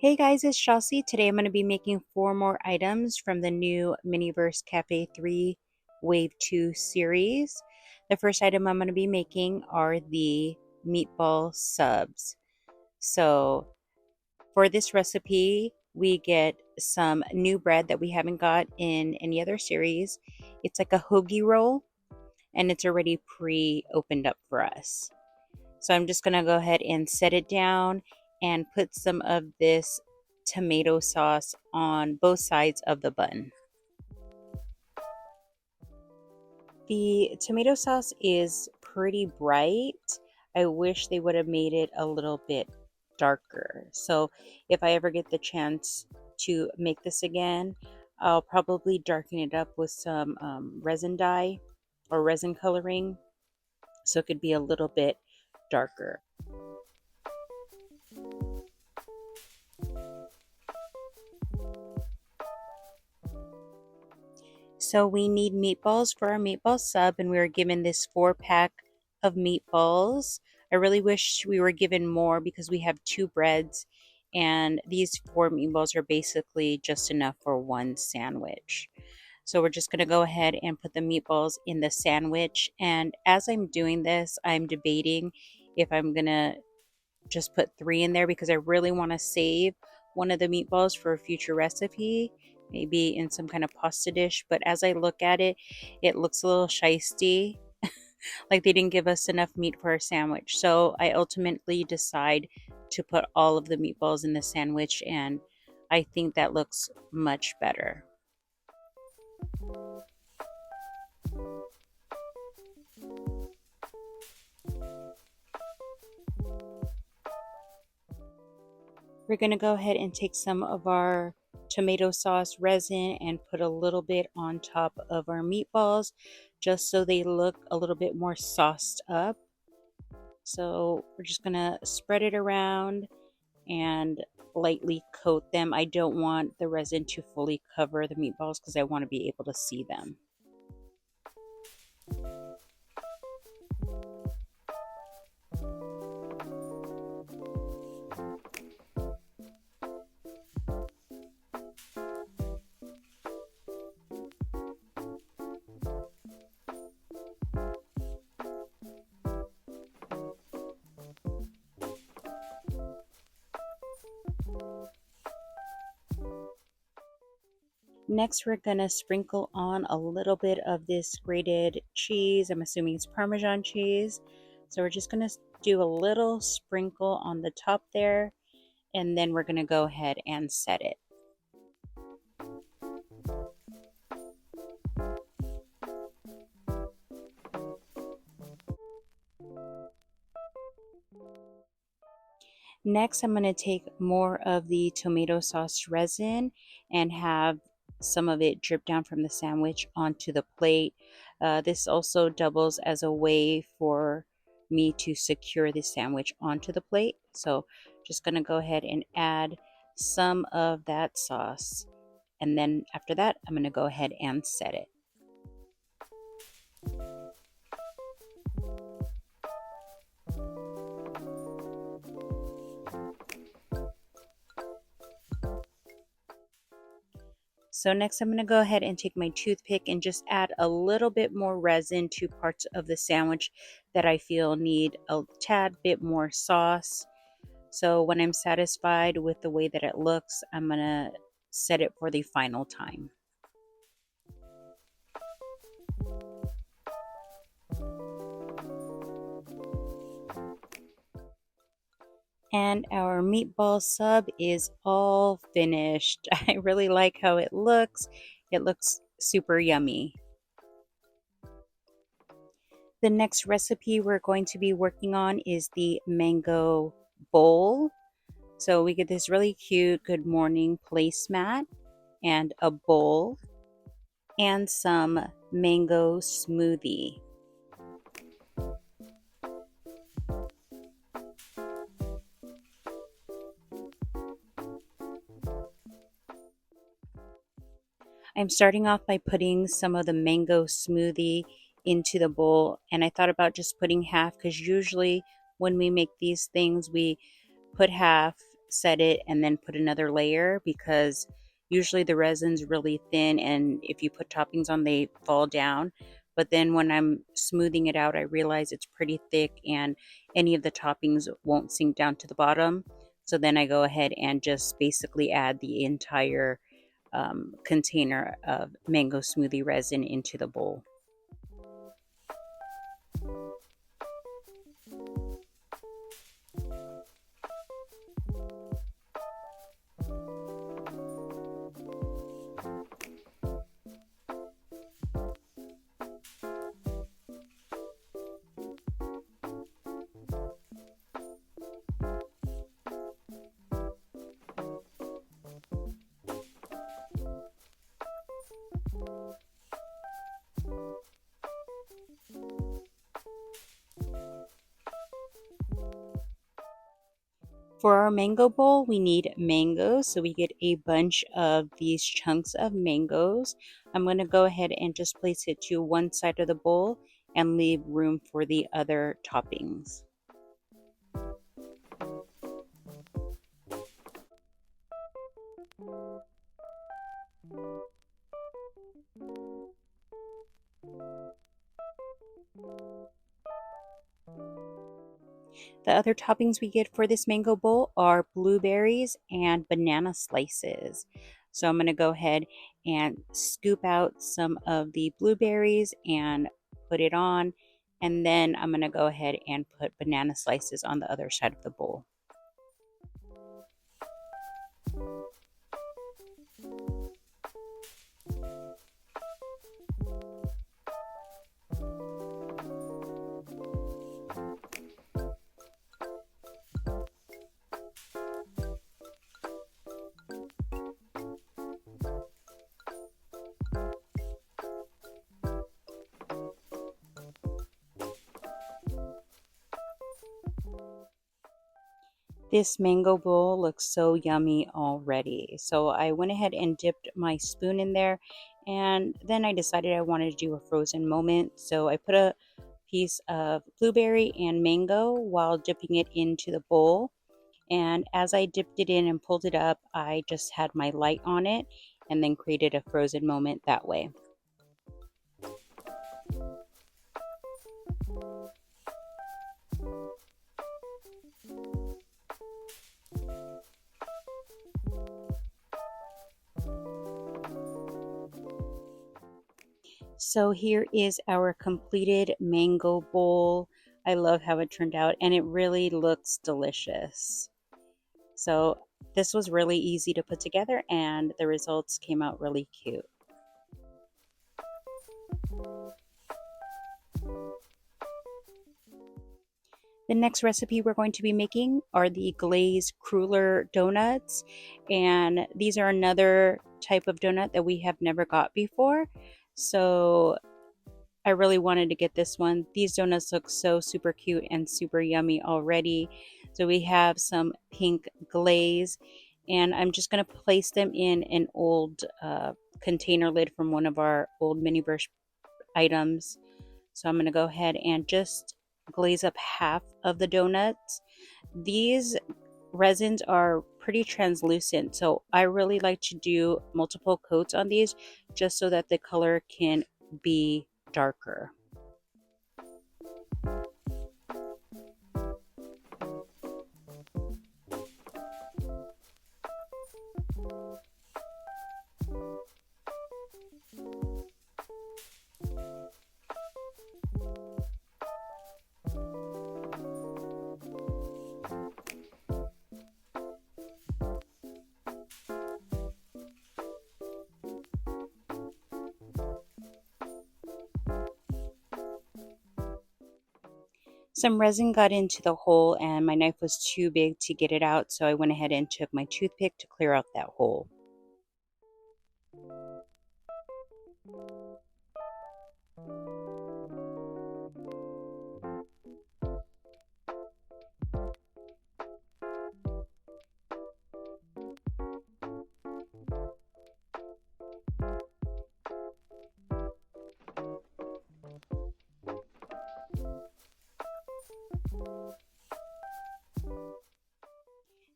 Hey guys, it's Jocy. Today I'm going to be making 4 more items from the new Miniverse Cafe 3 Wave 2 series. The first item I'm going to be making are the meatball subs. So for this recipe, we get some new bread that we haven't got in any other series. It's like a hoagie roll and it's already pre-opened up for us. So I'm just going to go ahead and set it down and put some of this tomato sauce on both sides of the bun. The tomato sauce is pretty bright. I wish they would have made it a little bit darker. So if I ever get the chance to make this again, I'll probably darken it up with some resin dye or resin coloring so it could be a little bit darker. So we need meatballs for our meatball sub, and we were given this 4 pack of meatballs. I really wish we were given more because we have 2 breads, and these 4 meatballs are basically just enough for 1 sandwich. So we're just going to go ahead and put the meatballs in the sandwich. And as I'm doing this, I'm debating if I'm going to just put 3 in there because I really want to save one of the meatballs for a future recipe, maybe in some kind of pasta dish. But as I look at it, it looks a little shisty, like they didn't give us enough meat for our sandwich. So I ultimately decide to put all of the meatballs in the sandwich, and I think that looks much better. We're going to go ahead and take some of our tomato sauce resin and put a little bit on top of our meatballs just so they look a little bit more sauced up. So we're just going to spread it around and lightly coat them. I don't want the resin to fully cover the meatballs because I want to be able to see them. Next, we're going to sprinkle on a little bit of this grated cheese. I'm assuming it's Parmesan cheese. So we're just going to do a little sprinkle on the top there, and then we're going to go ahead and set it. Next, I'm going to take more of the tomato sauce resin and have some of it drip down from the sandwich onto the plate. This also doubles as a way for me to secure the sandwich onto the plate. So just going to go ahead and add some of that sauce. And then after that, I'm going to go ahead and set it. So next I'm going to go ahead and take my toothpick and just add a little bit more resin to parts of the sandwich that I feel need a tad bit more sauce. So when I'm satisfied with the way that it looks, I'm going to set it for the final time. And our meatball sub is all finished. I really like how it looks. It looks super yummy. The next recipe we're going to be working on is the mango bowl. So we get this really cute good morning placemat and a bowl and some mango smoothie. I'm starting off by putting some of the mango smoothie into the bowl, and I thought about just putting half because usually when we make these things we put half set it and then put another layer, because usually the resin's really thin and if you put toppings on, they fall down. But then when I'm smoothing it out, I realize it's pretty thick and any of the toppings won't sink down to the bottom. So then I go ahead and just basically add the entire container of mango smoothie resin into the bowl. For our mango bowl, we need mangoes. So we get a bunch of these chunks of mangoes. I'm going to go ahead and just place it to one side of the bowl and leave room for the other toppings. The other toppings we get for this mango bowl are blueberries and banana slices. So I'm going to go ahead and scoop out some of the blueberries and put it on. And then I'm going to go ahead and put banana slices on the other side of the bowl. This mango bowl looks so yummy already. So I went ahead and dipped my spoon in there, and then I decided I wanted to do a frozen moment. So I put a piece of blueberry and mango while dipping it into the bowl. And as I dipped it in and pulled it up, I just had my light on it and then created a frozen moment that way. So here is our completed mango bowl. I love how it turned out and it really looks delicious. So this was really easy to put together and the results came out really cute. The next recipe we're going to be making are the glazed cruller donuts. And these are another type of donut that we have never got before. So I really wanted to get this one. These donuts look so super cute and super yummy already. So we have some pink glaze, and I'm just going to place them in an old container lid from one of our old mini brush items. So I'm going to go ahead and just glaze up half of the donuts. These resins are pretty translucent, so I really like to do multiple coats on these just so that the color can be darker. Some resin got into the hole and my knife was too big to get it out, so I went ahead and took my toothpick to clear out that hole.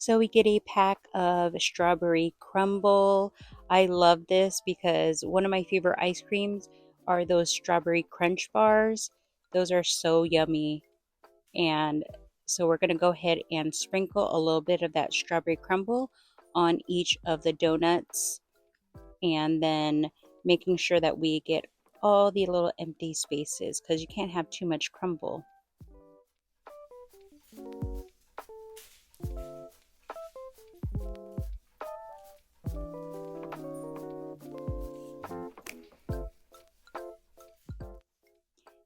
So we get a pack of strawberry crumble. I love this because one of my favorite ice creams are those strawberry crunch bars. Those are so yummy. And so we're going to go ahead and sprinkle a little bit of that strawberry crumble on each of the donuts, and then making sure that we get all the little empty spaces because you can't have too much crumble.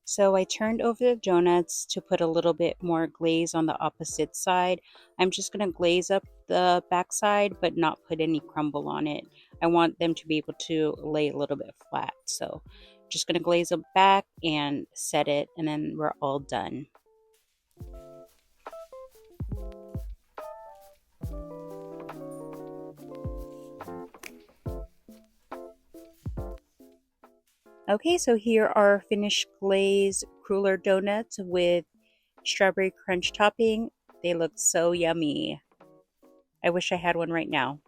So I turned over the donuts to put a little bit more glaze on the opposite side. I'm just going to glaze up the backside but not put any crumble on it. I want them to be able to lay a little bit flat. So just going to glaze them back and set it, and then we're all done. Okay, so here are finished glazed cruller donuts with strawberry crunch topping. They look so yummy. I wish I had one right now.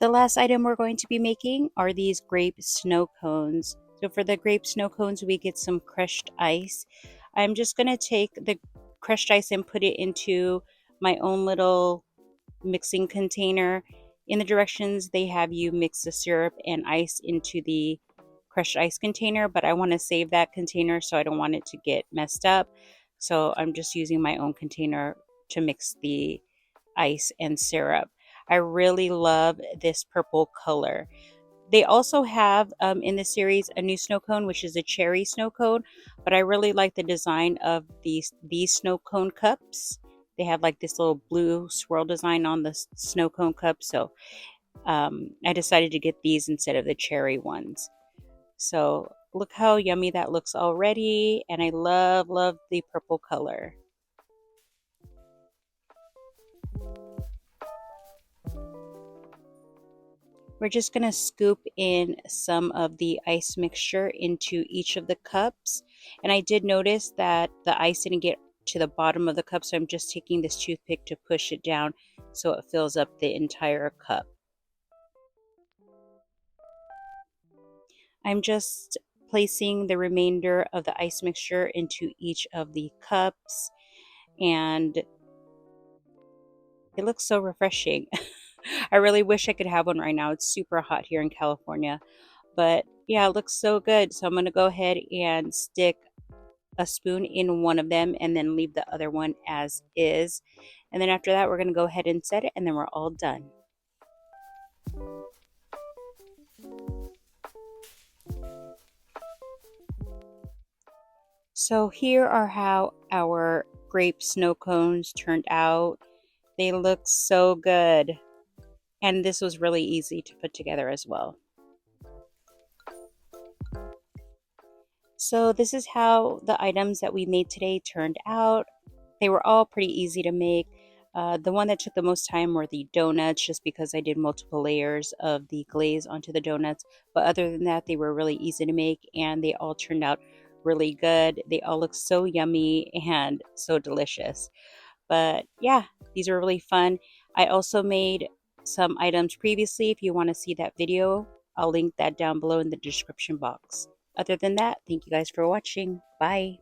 The last item we're going to be making are these grape snow cones. So for the grape snow cones, we get some crushed ice. I'm just going to take the crushed ice and put it into my own little mixing container. In the directions, they have you mix the syrup and ice into the crushed ice container, but I want to save that container so I don't want it to get messed up. So I'm just using my own container to mix the ice and syrup. I really love this purple color. They also have in the series a new snow cone, which is a cherry snow cone, but I really like the design of these snow cone cups. They have like this little blue swirl design on the snow cone cup, so I decided to get these instead of the cherry ones. So look how yummy that looks already, and I love the purple color. We're just going to scoop in some of the ice mixture into each of the cups. And I did notice that the ice didn't get to the bottom of the cup, so I'm just taking this toothpick to push it down so it fills up the entire cup. I'm just placing the remainder of the ice mixture into each of the cups, and it looks so refreshing. I really wish I could have one right now. It's super hot here in California. But yeah, it looks so good. So I'm going to go ahead and stick a spoon in one of them and then leave the other one as is. And then after that, we're going to go ahead and set it, and then we're all done. So here are how our grape snow cones turned out. They look so good. And this was really easy to put together as well. So this is how the items that we made today turned out. They were all pretty easy to make. The one that took the most time were the donuts, just because I did multiple layers of the glaze onto the donuts. But other than that, they were really easy to make, and they all turned out really good. They all look so yummy and so delicious. But yeah, these are really fun. I also made some items previously. If you want to see that video, I'll link that down below in the description box. Other than that, thank you guys for watching. Bye.